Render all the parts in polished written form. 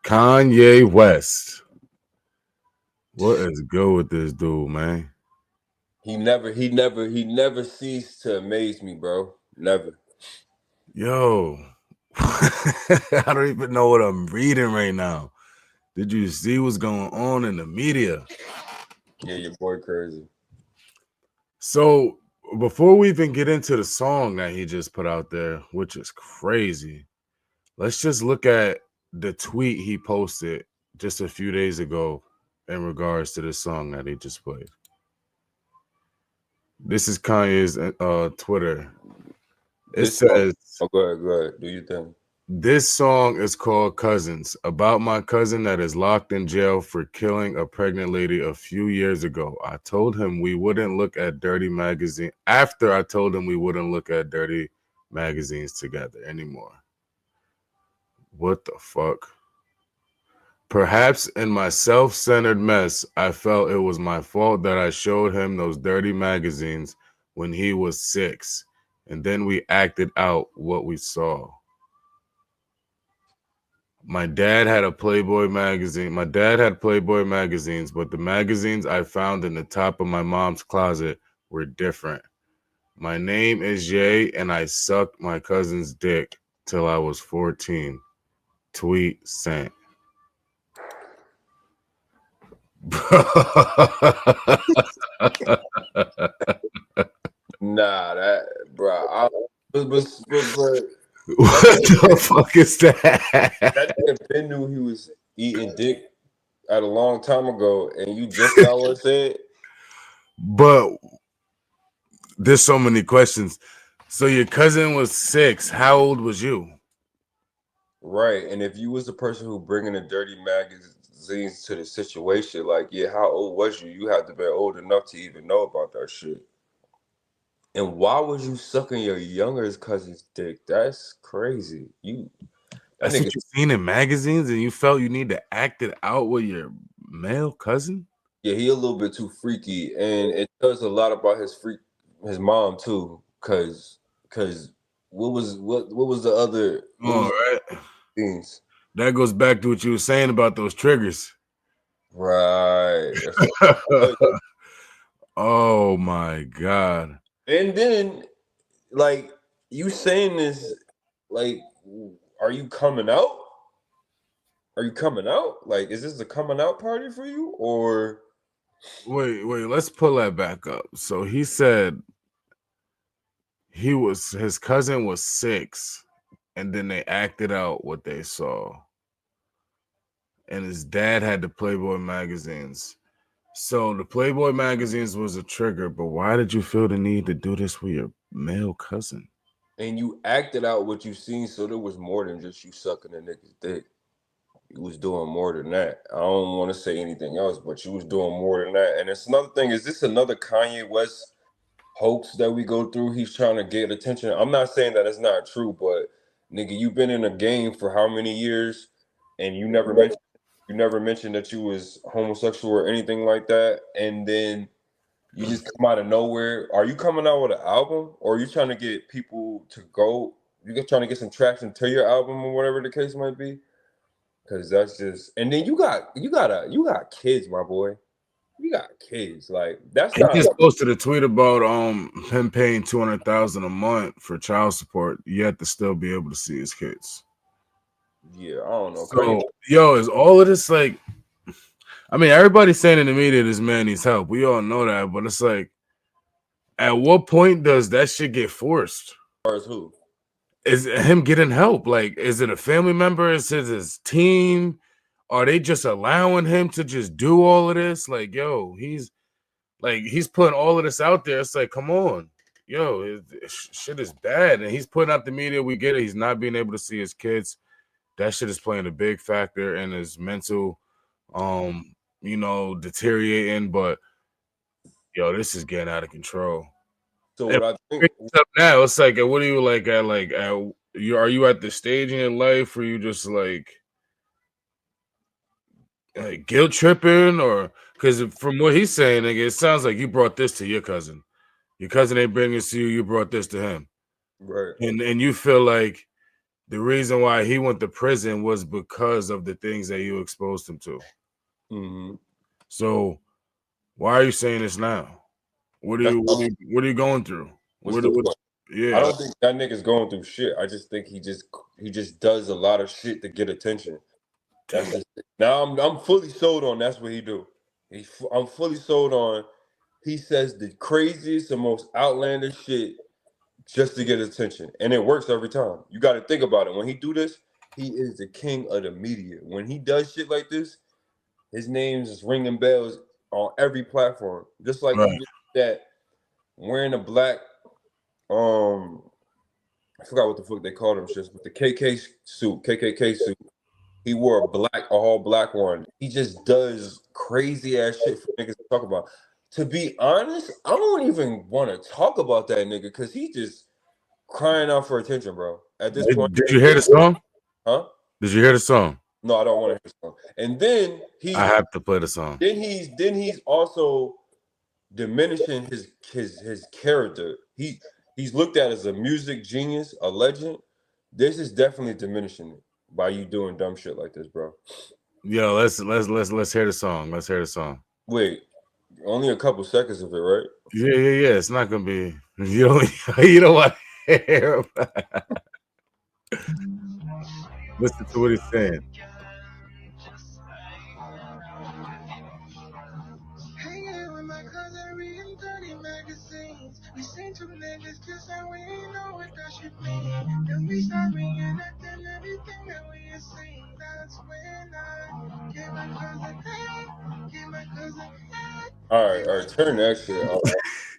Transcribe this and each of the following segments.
Kanye West. What is good with this dude, man? He never ceased to amaze me, bro. Never. Yo, I don't even know what I'm reading right now. Did you see what's going on in the media? Yeah, your boy crazy. So, before we even get into the song that he just put out there, which is crazy, let's just look at the tweet he posted just a few days ago in regards to the song that he just played. This is Kanye's Twitter. It This song. says, Oh, go ahead. Do your thing. this song is called Cousins, about my cousin that is locked in jail for killing a pregnant lady a few years ago. I told him we wouldn't look at dirty magazine after I told him we wouldn't look at dirty magazines together anymore. What the fuck? Perhaps in my self-centered mess, I felt it was my fault that I showed him those dirty magazines when he was 6, and then we acted out what we saw. My dad had a Playboy magazine. My dad had Playboy magazines, but the magazines I found in the top of my mom's closet were different. My name is Jay, and I sucked my cousin's dick till I was 14. Tweet sent. Nah, that, bro. But What the fuck is that? that nigga Ben knew he was eating dick at a long time ago, and you just now want to say it. But there's so many questions. So your cousin was 6. How old was you? Right, and if you was the person who bringing the dirty magazines to the situation, like, yeah, how old was you? You had to be old enough to even know about that shit. And why was you sucking your younger cousin's dick? That's crazy. That That's nigga, what you seen in magazines, and you felt you need to act it out with your male cousin? yeah, he a little bit too freaky, and it tells a lot about his mom too. Cause what was the other what All was right. the things? That goes back to what you were saying about those triggers. Right. That's what Oh my god. and then like you saying this, like, are you coming out? Are you coming out? Like, is this a coming out party for you, or Wait, let's pull that back up. So he said his cousin was 6, and then they acted out what they saw. And his dad had the Playboy magazines. So the Playboy magazines was a trigger, but why did you feel the need to do this with your male cousin? and you acted out what you seen, so there was more than just you sucking a nigga's dick. You was doing more than that. I don't want to say anything else, but you was doing more than that. And it's another thing. Is this another Kanye West hoax that we go through? He's trying to get attention. I'm not saying that it's not true, but nigga, you've been in a game for how many years, and you never mentioned that you was homosexual or anything like that, and then you just come out of nowhere. Are you coming out with an album, or are you trying to get people to go? You just trying to get some traction to your album or whatever the case might be? Cause that's just, and then you got kids, my boy. You got kids. Like, that's He not. just posted a tweet about him paying 200,000 a month for child support, yet to still be able to see his kids. Yeah, I don't know. Kanye. So yo, is all of this like, I mean, everybody's saying in the media this man needs help. We all know that, but it's like, at what point does that shit get forced? As who? Is him getting help? Like, is it a family member? Is it his team? Are they just allowing him to just do all of this? Like, yo, he's putting all of this out there. It's like, come on, yo, shit is bad, and he's putting out the media. We get it. He's not being able to see his kids. That shit is playing a big factor in his mental, deteriorating. But yo, this is getting out of control. So And what I think. it's up now, it's like, what are you are you at the stage in your life where you just like guilt tripping, or because from what he's saying, nigga, it sounds like you brought this to your cousin. Your cousin ain't bringing this to you. You brought this to him, Right. and you feel like The reason why he went to prison was because of the things that you exposed him to. Mm-hmm. So why are you saying this now? What are That's you what are you going through? what's the point. I Yeah, don't think that nigga's going through shit. I just think he just does a lot of shit to get attention. That's just now I'm fully sold on that's what he do. I'm fully sold on he says the craziest and most outlandish shit just to get attention, and it works every time. You got to think about it. When he do this, he is the king of the media. When he does shit like this, his name's is ringing bells on every platform. Just like right. even that wearing a black um I forgot what the fuck they called him shit, but the KKK suit. He wore a all black one. He just does crazy ass shit for niggas to talk about. To be honest, I don't even want to talk about that nigga because he just crying out for attention, bro. At this point, Did and you hear then, the song? huh? Did you hear the song? No, I don't want to hear the song. And then I have to play the song. he's also diminishing his character. He's looked at as a music genius, a legend. This is definitely diminishing it by you doing dumb shit like this, bro. Yo, let's hear the song. Let's hear the song. Wait, only a couple seconds of it, right? Yeah. It's not gonna be you don't you don't want to hear about. Listen to what he's saying. Hanging with my cousin, reading dirty magazines. We seen two niggas kiss and we ain't know what that shit mean. Then we start reenacting everything that we had seen. That's when I gave my cousin head, gave my cousin head, gave All my right, turn cousin that shit off,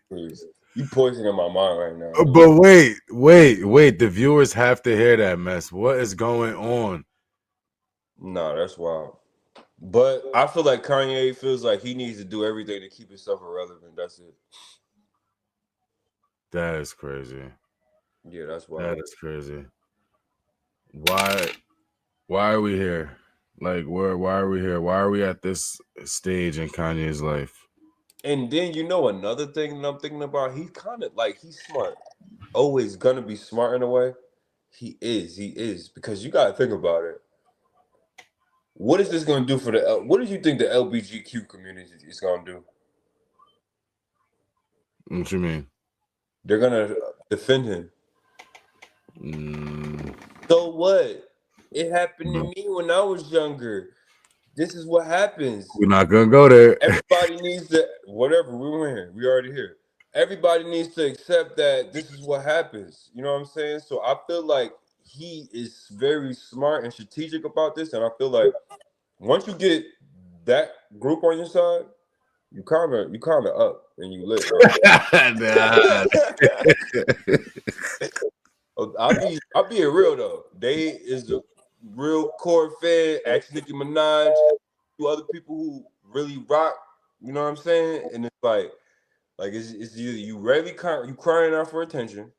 please. You poisoning my mind right now, man. But wait. The viewers have to hear that mess. What is going on? Nah, that's wild. But I feel like Kanye feels like he needs to do everything to keep himself irrelevant. That's it. That is crazy. Yeah, that's That wild. is crazy. Why why are we here? Like why are we here? Why are we at this stage in Kanye's life? And then another thing that I'm thinking about, he's kind of like he's smart. Always gonna be smart in a way. He is because you gotta think about it. What is this gonna do for what do you think the LBGQ community is gonna do? What you mean? They're gonna defend him. Mm, So what? It happened to no. me when I was younger. This is what happens. We're not gonna go there. Everybody needs to whatever we were here. We already here. Everybody needs to accept that this is what happens. You know what I'm saying? So I feel like he is very smart and strategic about this, and I feel like once you get that group on your side, you kind of up and you lit, bro. Nah. I'll be real though. They is the real core fan. Ask Nicki Minaj, to other people who really rock. You know what I'm saying? And it's like it's either you crying out for attention,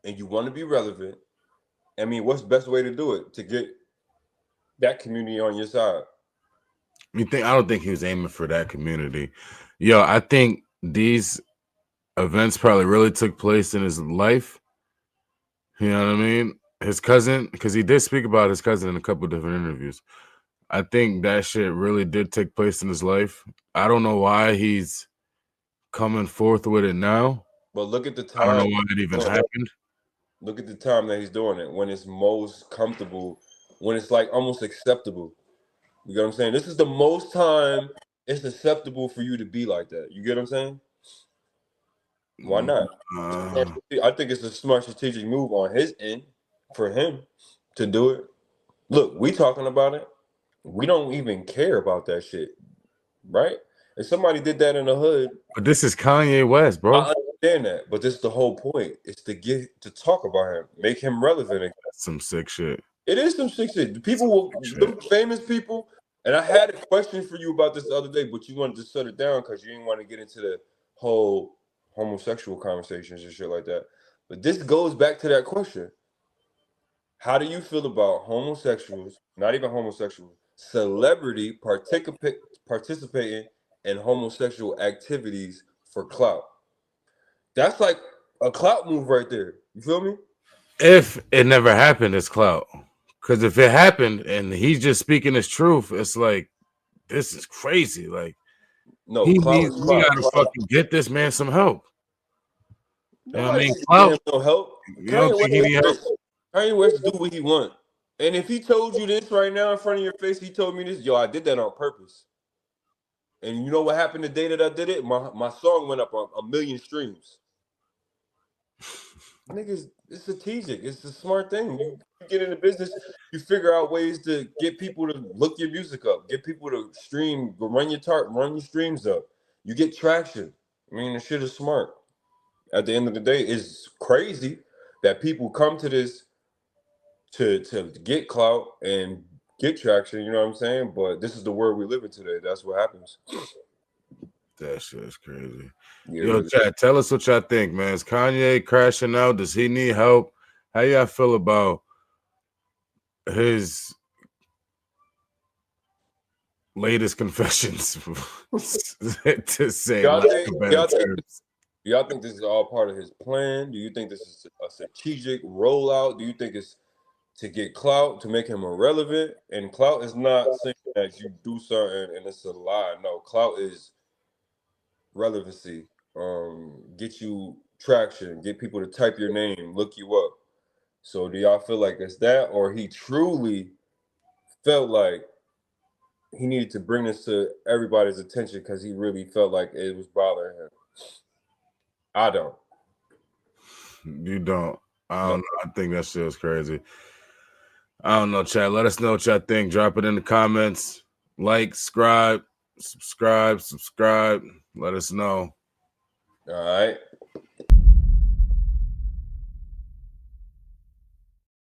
and you want to be relevant. I mean, what's the best way to do it to get that community on your side? I don't think he was aiming for that community. Yo, I think these events probably really took place in his life. You know what I mean? His cousin, because he did speak about his cousin in a couple different interviews. I think that shit really did take place in his life. I don't know why he's coming forth with it now. But look at the I don't know time. why it even happened. Look at the time that he's doing it when it's most comfortable, when it's like almost acceptable. You get what I'm saying? This is the most time it's acceptable for you to be like that. You get what I'm saying? Why not? Uh, I think it's a smart strategic move on his end for him to do it. Look, we talking about it. We don't even care about that shit, right? If somebody did that in the hood, but this is Kanye West, bro. I understand that. But this is the whole point. It's to get to talk about him, make him relevant again. That's some sick shit. It is some sick shit. The people will, Shit. them famous people, and I had a question for you about this the other day, but you wanted to shut it down because you didn't want to get into the whole homosexual conversations and shit like that. But this goes back to that question. How do you feel about homosexuals, not even homosexuals, celebrity participating in homosexual activities for clout? That's like a clout move right there. You feel me? If it never happened, it's clout. Because if it happened and he's just speaking his truth, it's like this is crazy. Like No, clout is we clout. gotta fucking get this man some help. You know what I Nobody mean? should get Clout. him no help. You don't think he need help? Kanye West do what he want. And if he told you this right now in front of your face, he told me this, yo, I did that on purpose. And you know what happened the day that I did it? My song went up a million streams. Niggas, it's strategic. It's a smart thing. You get into business, you figure out ways to get people to look your music up, get people to stream, run your streams up. You get traction. I mean, the shit is smart. At the end of the day, it's crazy that people come to this to get clout and get traction. You know what I'm saying? But this is the world we live in today. That's what happens. That shit is crazy. Yeah, Yo, chat, tell us what y'all think, man. Is Kanye crashing out? Does he need help? How y'all feel about his latest confessions? To say y'all lack think, of better y'all think terms. y'all think this is all part of his plan? Do you think this is a strategic rollout? Do you think it's to get clout, to make him irrelevant? And clout is not saying that you do something and it's a lie. No, clout is relevancy. Get you traction, get people to type your name, look you up. So do y'all feel like it's that, or he truly felt like he needed to bring this to everybody's attention because he really felt like it was bothering him? I don't. You don't. I No. don't know. I think that shit is crazy. I don't know, chat. Let us know what y'all think. Drop it in the comments. Like, subscribe. Let us know. All right.